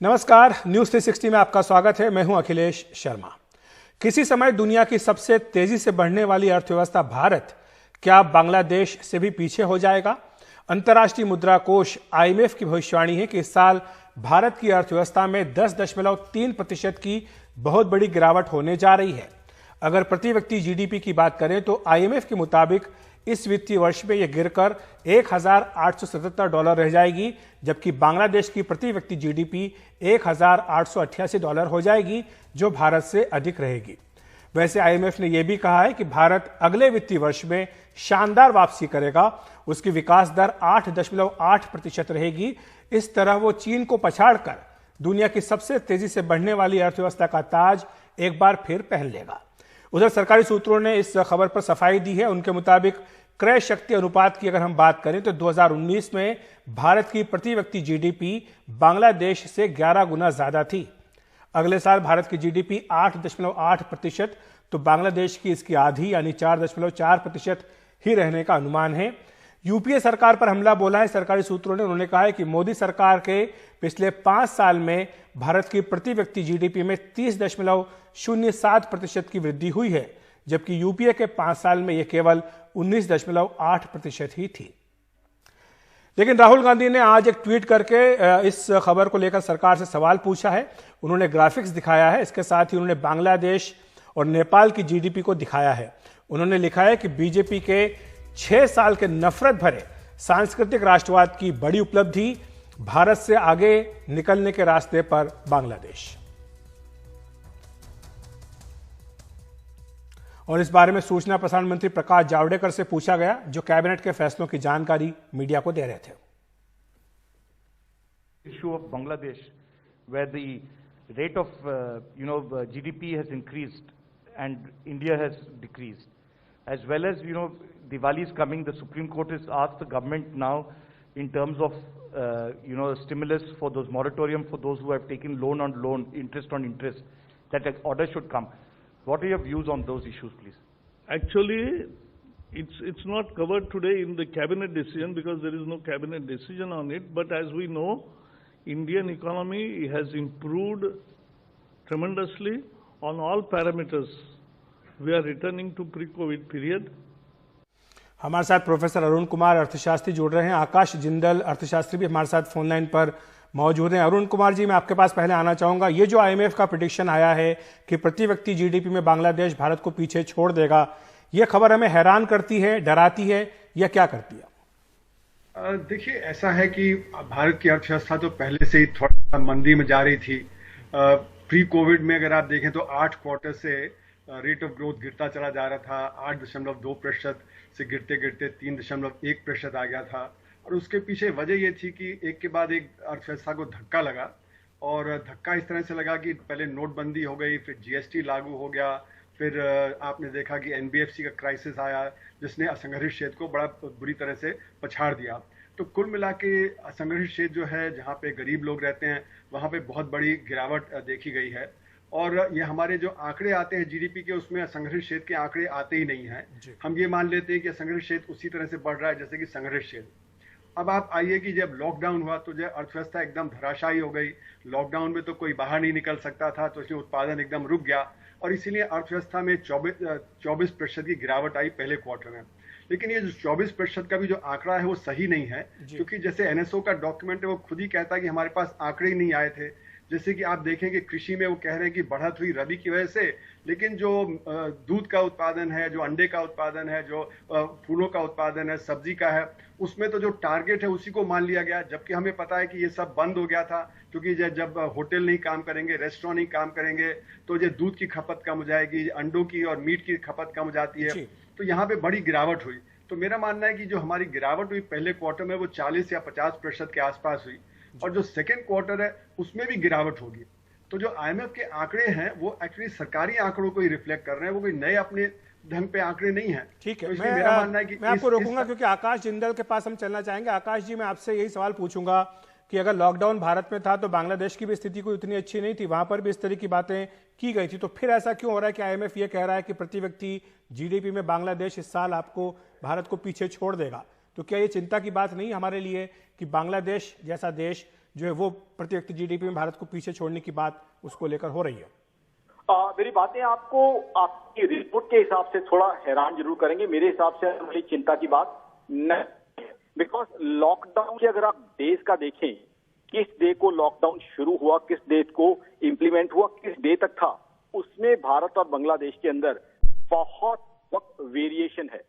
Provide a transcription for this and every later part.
नमस्कार, न्यूज 360 में आपका स्वागत है। मैं हूं अखिलेश शर्मा। किसी समय दुनिया की सबसे तेजी से बढ़ने वाली अर्थव्यवस्था भारत क्या बांग्लादेश से भी पीछे हो जाएगा? अंतर्राष्ट्रीय मुद्रा कोष IMF की भविष्यवाणी है कि इस साल भारत की अर्थव्यवस्था में 10.3% की बहुत बड़ी गिरावट होने जा रही है। अगर प्रति व्यक्ति GDP की बात करें तो IMF के मुताबिक इस वित्तीय वर्ष में यह गिरकर $1,877 रह जाएगी, जबकि बांग्लादेश की प्रति व्यक्ति GDP $1,888 हो जाएगी, जो भारत से अधिक रहेगी। वैसे IMF ने यह भी कहा है कि भारत अगले वित्तीय वर्ष में शानदार वापसी करेगा। उसकी विकास दर 8.8% रहेगी। इस तरह वो चीन को पछाड़कर दुनिया की सबसे तेजी से बढ़ने वाली अर्थव्यवस्था का ताज एक बार फिर पहन लेगा। उधर सरकारी सूत्रों ने इस खबर पर सफाई दी है। उनके मुताबिक क्रय शक्ति अनुपात की अगर हम बात करें तो 2019 में भारत की प्रति व्यक्ति GDP बांग्लादेश से 11 गुना ज्यादा थी। अगले साल भारत की GDP 8.8%, तो बांग्लादेश की इसकी आधी यानी 4.4% ही रहने का अनुमान है। यूपीए सरकार पर हमला बोला है सरकारी सूत्रों ने। उन्होंने कहा है कि मोदी सरकार के पिछले 5 साल में भारत की प्रति व्यक्ति GDP में 30.07% की वृद्धि हुई है, जबकि यूपीए के 5 साल में यह केवल 19.8% ही थी। लेकिन राहुल गांधी ने आज एक ट्वीट करके इस खबर को लेकर सरकार से सवाल पूछा है। उन्होंने ग्राफिक्स दिखाया है। इसके साथ ही उन्होंने बांग्लादेश और नेपाल की GDP को दिखाया है। उन्होंने लिखा है कि बीजेपी के 6 साल के नफरत भरे सांस्कृतिक राष्ट्रवाद की बड़ी उपलब्धि, भारत से आगे निकलने के रास्ते पर बांग्लादेश। और इस बारे में सूचना प्रसारण मंत्री प्रकाश जावड़ेकर से पूछा गया, जो कैबिनेट के फैसलों की जानकारी मीडिया को दे रहे थे। Issue of Bangladesh, where the rate of GDP has increased and India has decreased, as well as Diwali is coming. The Supreme Court has asked the government now in terms of stimulus for those moratorium for those who have taken loan on loan, interest on interest, that an order should come. What are your views on those issues, please? Actually, it's not covered today in the cabinet decision because there is no cabinet decision on it. But as we know, Indian economy has improved tremendously on all parameters. We are returning to pre-COVID period. हमारे साथ professor Arun Kumar अर्थशास्त्री जुड़ रहे हैं। आकाश जिंदल अर्थशास्त्री भी हमारे साथ फोन लाइन पर मौजूद हैं। अरुण कुमार जी, मैं आपके पास पहले आना चाहूंगा। ये जो IMF का प्रेडिक्शन आया है कि प्रति व्यक्ति GDP में बांग्लादेश भारत को पीछे छोड़ देगा, ये खबर हमें हैरान करती है, डराती है, या क्या करती है? देखिए, ऐसा है कि भारत की अर्थव्यवस्था तो पहले से ही थोड़ा मंदी में जा रही थी। प्री कोविड में अगर आप देखें तो 8 क्वार्टर से रेट ऑफ ग्रोथ गिरता चला जा रहा था। 8.2% से गिरते गिरते 3.1% आ गया था। और उसके पीछे वजह ये थी कि एक के बाद एक अर्थव्यवस्था को धक्का लगा, और धक्का इस तरह से लगा कि पहले नोटबंदी हो गई, फिर GST लागू हो गया, फिर आपने देखा कि NBFC का क्राइसिस आया, जिसने असंगठित क्षेत्र को बड़ा बुरी तरह से पछाड़ दिया। तो कुल मिला के असंगठित क्षेत्र जो है, जहाँ पे गरीब लोग रहते हैं, वहाँ पे बहुत बड़ी गिरावट देखी गई है। और ये हमारे जो आंकड़े आते हैं GDP के, उसमें असंगठित क्षेत्र के आंकड़े आते ही नहीं हैं। हम ये मान लेते हैं कि असंगठित क्षेत्र उसी तरह से बढ़ रहा है जैसे कि संगठित क्षेत्र। अब आप आइए कि जब लॉकडाउन हुआ तो जो अर्थव्यवस्था एकदम धराशायी हो गई। लॉकडाउन में तो कोई बाहर नहीं निकल सकता था, तो इसलिए उत्पादन एकदम रुक गया, और इसीलिए अर्थव्यवस्था में 24% की गिरावट आई पहले क्वार्टर में। लेकिन ये जो 24% का भी जो आंकड़ा है वो सही नहीं है, क्योंकि जैसे NSO का डॉक्यूमेंट है वो खुद ही कहता है कि हमारे पास आंकड़े ही नहीं आए थे। जैसे कि आप देखेंगे कृषि में वो कह रहे हैं कि बढ़त हुई रबी की वजह से, लेकिन जो दूध का उत्पादन है, जो अंडे का उत्पादन है, जो फूलों का उत्पादन है, सब्जी का है, उसमें तो जो टारगेट है उसी को मान लिया गया, जबकि हमें पता है कि ये सब बंद हो गया था। क्योंकि जब होटल नहीं काम करेंगे, रेस्टोरेंट नहीं काम करेंगे, तो ये दूध की खपत कम हो जाएगी, अंडों की और मीट की खपत कम हो जाती है। तो यहाँ पे बड़ी गिरावट हुई। तो मेरा मानना है कि जो हमारी गिरावट हुई पहले क्वार्टर में वो 40 या 50% के आसपास हुई, और जो सेकेंड क्वार्टर है उसमें भी गिरावट होगी। तो जो IMF के आंकड़े हैं वो एक्चुअली सरकारी आंकड़ों को ही रिफ्लेक्ट कर रहे हैं, वो कोई नए अपने ढंग पे आंकड़े नहीं है। ठीक है, तो मेरा मानना है कि मैं आपको रोकूंगा क्योंकि आकाश जिंदल के पास हम चलना चाहेंगे। आकाश जी, मैं आपसे यही सवाल पूछूंगा कि अगर लॉकडाउन भारत में था तो बांग्लादेश की भी स्थिति कोई उतनी अच्छी नहीं थी, वहां पर भी इस तरह की बातें की गई थी, तो फिर ऐसा क्यों हो रहा है कि IMF ये कह रहा है कि प्रति व्यक्ति GDP में बांग्लादेश इस साल आपको भारत को पीछे छोड़ देगा? तो क्या ये चिंता की बात नहीं हमारे लिए कि बांग्लादेश जैसा देश जो है वो प्रति व्यक्ति जीडीपी में भारत को पीछे छोड़ने की बात उसको लेकर हो रही है। मेरी बातें आपको आपकी रिपोर्ट के हिसाब से थोड़ा हैरान जरूर करेंगे। मेरे हिसाब से बड़ी चिंता की बात नहीं, बिकॉज लॉकडाउन की अगर आप डेज का देखें, किस डे को लॉकडाउन शुरू हुआ, किस डेट को इंप्लीमेंट हुआ, किस डे तक था, उसमें भारत और बांग्लादेश के अंदर बहुत वक्त वेरिएशन है।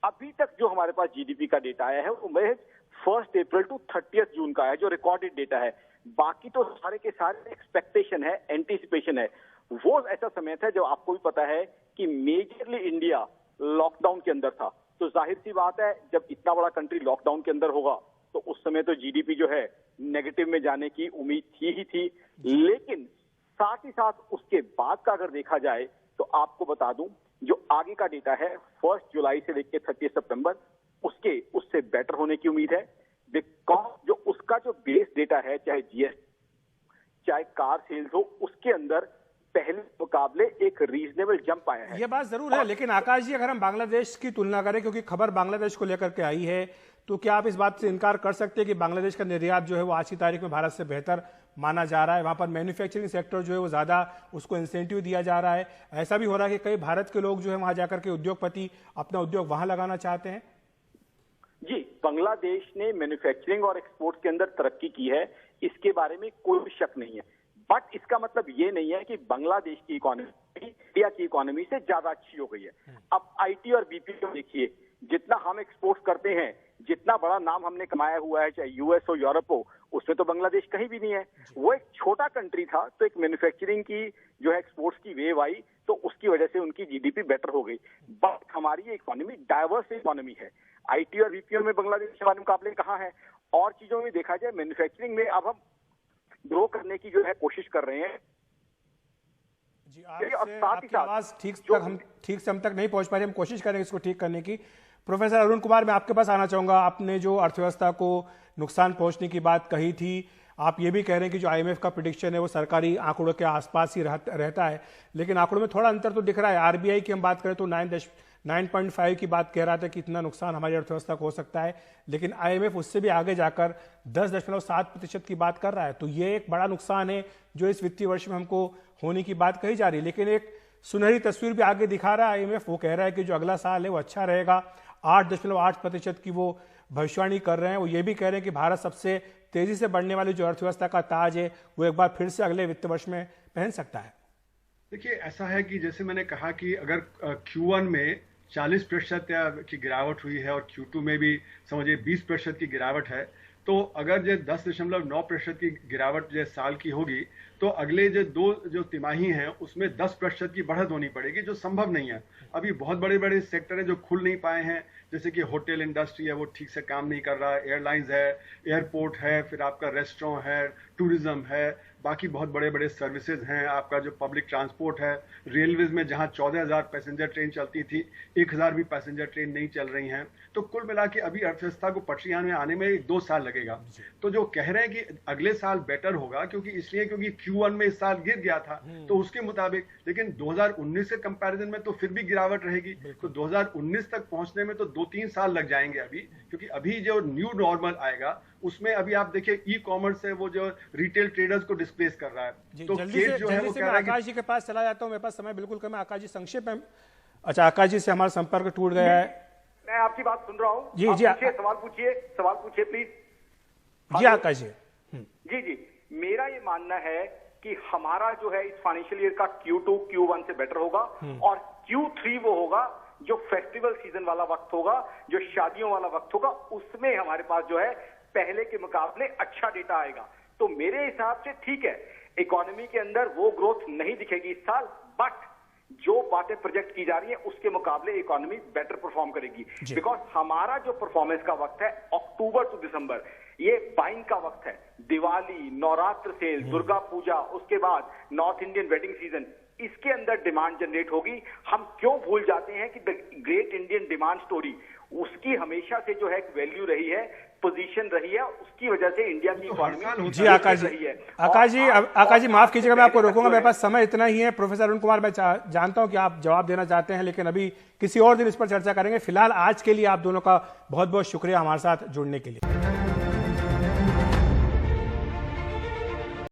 अभी तक जो हमारे पास जीडीपी का डेटा आया है वो महज 1 अप्रैल टू 30 जून का है, जो रिकॉर्डेड डेटा है। बाकी तो सारे के सारे एक्सपेक्टेशन है, एंटीसिपेशन है। वो ऐसा समय था जब आपको भी पता है कि मेजरली इंडिया लॉकडाउन के अंदर था। तो जाहिर सी बात है जब इतना बड़ा कंट्री लॉकडाउन के अंदर होगा तो उस समय तो जीडीपी जो है नेगेटिव में जाने की उम्मीद थी ही थी। लेकिन साथ ही साथ उसके बाद का अगर देखा जाए तो आपको बता दूं, जो आगे का डेटा है 1 जुलाई से लेकर 30 सितंबर, उससे बेटर होने की उम्मीद है। बिकॉज जो उसका जो बेस डेटा है, चाहे जीएसटी चाहे कार सेल्स हो, उसके अंदर पहले मुकाबले एक रीजनेबल जंप आया है। ये बात जरूर है, लेकिन आकाश जी अगर हम बांग्लादेश की तुलना करें, क्योंकि खबर बांग्लादेश को लेकर के आई है, तो क्या आप इस बात से इनकार कर सकते हैं कि बांग्लादेश का निर्यात जो है वो आज की तारीख में भारत से बेहतर माना जा रहा है? वहां पर मैन्युफैक्चरिंग सेक्टर जो है वो ज्यादा उसको इंसेंटिव दिया जा रहा है। ऐसा भी हो रहा है कि कई भारत के लोग जो है वहां जाकर के उद्योगपति अपना उद्योग वहां लगाना चाहते हैं। जी, बांग्लादेश ने मैन्युफैक्चरिंग और एक्सपोर्ट के अंदर तरक्की की है, इसके बारे में कोई शक नहीं है। बट इसका मतलब ये नहीं है कि बांग्लादेश की इकोनॉमी इंडिया की इकोनॉमी से ज्यादा अच्छी हो गई है। अब आईटी और बीपीओ देखिए, जितना हम एक्सपोर्ट करते हैं, जितना बड़ा नाम हमने कमाया हुआ है, चाहे यूएस हो यूरोप हो, उसमें तो बांग्लादेश कहीं भी नहीं है। वो एक छोटा कंट्री था, तो एक मैन्युफैक्चरिंग की जो है एक्सपोर्ट्स की वेव आई, तो उसकी वजह से उनकी जीडीपी बेटर हो गई। बट हमारी ये इकोनॉमी डाइवर्स इकोनॉमी है। आईटी और बीपीओ में बांग्लादेश हमारे मुकाबले कहाँ है? और चीजों में देखा जाए, मैन्युफैक्चरिंग में अब हम ग्रो करने की जो है कोशिश कर रहे हैं। जी, आपकी आवाज ठीक से हम तक नहीं पहुंच पा रही, हम कोशिश करेंगे इसको ठीक करने की। प्रोफेसर अरुण कुमार, मैं आपके पास आना चाहूंगा। आपने जो अर्थव्यवस्था को नुकसान पहुंचने की बात कही थी, आप ये भी कह रहे हैं कि जो आईएमएफ का प्रेडिक्शन है वो सरकारी आंकड़ों के आसपास ही रहता है, लेकिन आंकड़ों में थोड़ा अंतर तो दिख रहा है। आरबीआई की हम बात करें तो 9.5 की बात कह रहा था कि इतना नुकसान हमारी अर्थव्यवस्था को हो सकता है, लेकिन आईएमएफ उससे भी आगे जाकर 10.7% की बात कर रहा है। तो ये एक बड़ा नुकसान है जो इस वित्तीय वर्ष में हमको होने की बात कही जा रही है। लेकिन एक सुनहरी तस्वीर भी आगे दिखा रहा है आईएमएफ। वो कह रहा है कि जो अगला साल है वो अच्छा रहेगा। 8.8% की वो भविष्यवाणी कर रहे हैं। वो ये भी कह रहे हैं कि भारत सबसे तेजी से बढ़ने वाली जो अर्थव्यवस्था का ताज है वो एक बार फिर से अगले वित्त वर्ष में पहन सकता है। देखिए, ऐसा है कि जैसे मैंने कहा कि अगर Q1 में 40% की गिरावट हुई है और Q2 में भी समझिए 20% की गिरावट है, तो अगर जो 10.9% की गिरावट जो साल की होगी, तो अगले जो तिमाही हैं उसमें 10% की बढ़त होनी पड़ेगी, जो संभव नहीं है। अभी बहुत बड़े बड़े सेक्टर हैं जो खुल नहीं पाए हैं, जैसे कि होटल इंडस्ट्री है वो ठीक से काम नहीं कर रहा है, एयरलाइंस है, एयरपोर्ट है, फिर आपका रेस्टोरेंट है, टूरिज्म है, बाकी बहुत बड़े बड़े सर्विसेज हैं, आपका जो पब्लिक ट्रांसपोर्ट है, रेलवेज में जहां 14,000 पैसेंजर ट्रेन चलती थी 1,000 भी पैसेंजर ट्रेन नहीं चल रही हैं। तो कुल मिला के अभी अर्थव्यवस्था को पटरियां में आने में 2 साल लगेगा। तो जो कह रहे हैं कि अगले साल बेटर होगा, क्योंकि Q1 में इस साल गिर गया था, तो उसके मुताबिक, लेकिन 2019 के कंपैरिजन में तो फिर भी गिरावट रहेगी। तो 2019 तक पहुंचने में तो 2-3 साल लग जाएंगे अभी, क्योंकि अभी जो न्यू नॉर्मल आएगा उसमें अभी आप देखिए ई कॉमर्स है वो जो रिटेल ट्रेडर्स को डिस्प्लेस कर रहा है। तो केस जो है वो कह रहा है कि आकाश जी के पास चला जाता हूं, मेरे पास समय बिल्कुल कम है। आकाश जी संक्षेप में, अच्छा आकाश जी से हमारा संपर्क टूट गया है। मैं आपकी बात सुन रहा हूँ। जी सवाल पूछिए प्लीज। जी आकाश जी। जी, मेरा ये मानना है कि हमारा जो है इस फाइनेंशियल ईयर का Q2 Q1 से बेटर होगा, और Q3 वो होगा जो फेस्टिवल सीजन वाला वक्त होगा, जो शादियों वाला वक्त होगा, उसमें हमारे पास जो है पहले के मुकाबले अच्छा डेटा आएगा। तो मेरे हिसाब से ठीक है, इकोनॉमी के अंदर वो ग्रोथ नहीं दिखेगी इस साल, बट जो बातें प्रोजेक्ट की जा रही है उसके मुकाबले इकोनॉमी बेटर परफॉर्म करेगी। बिकॉज हमारा जो परफॉर्मेंस का वक्त है अक्टूबर टू दिसंबर, ये बाइंग का वक्त है। दिवाली, नवरात्र सेल, दुर्गा पूजा, उसके बाद नॉर्थ इंडियन वेडिंग सीजन, इसके अंदर डिमांड जनरेट होगी। हम क्यों भूल जाते हैं कि the great Indian demand story, उसकी हमेशा से जो है वैल्यू रही है, पोजीशन रही है, उसकी वजह से इंडिया की इकोनॉमी। जी आकाश जी माफ कीजिएगा, मैं आपको रोकूंगा, मेरे पास समय इतना ही है। प्रोफेसर अरुण कुमार, मैं जानता हूं कि आप जवाब देना चाहते हैं, लेकिन अभी किसी और दिन इस पर चर्चा करेंगे। फिलहाल आज के लिए आप दोनों का बहुत बहुत शुक्रिया हमारे साथ जुड़ने के लिए।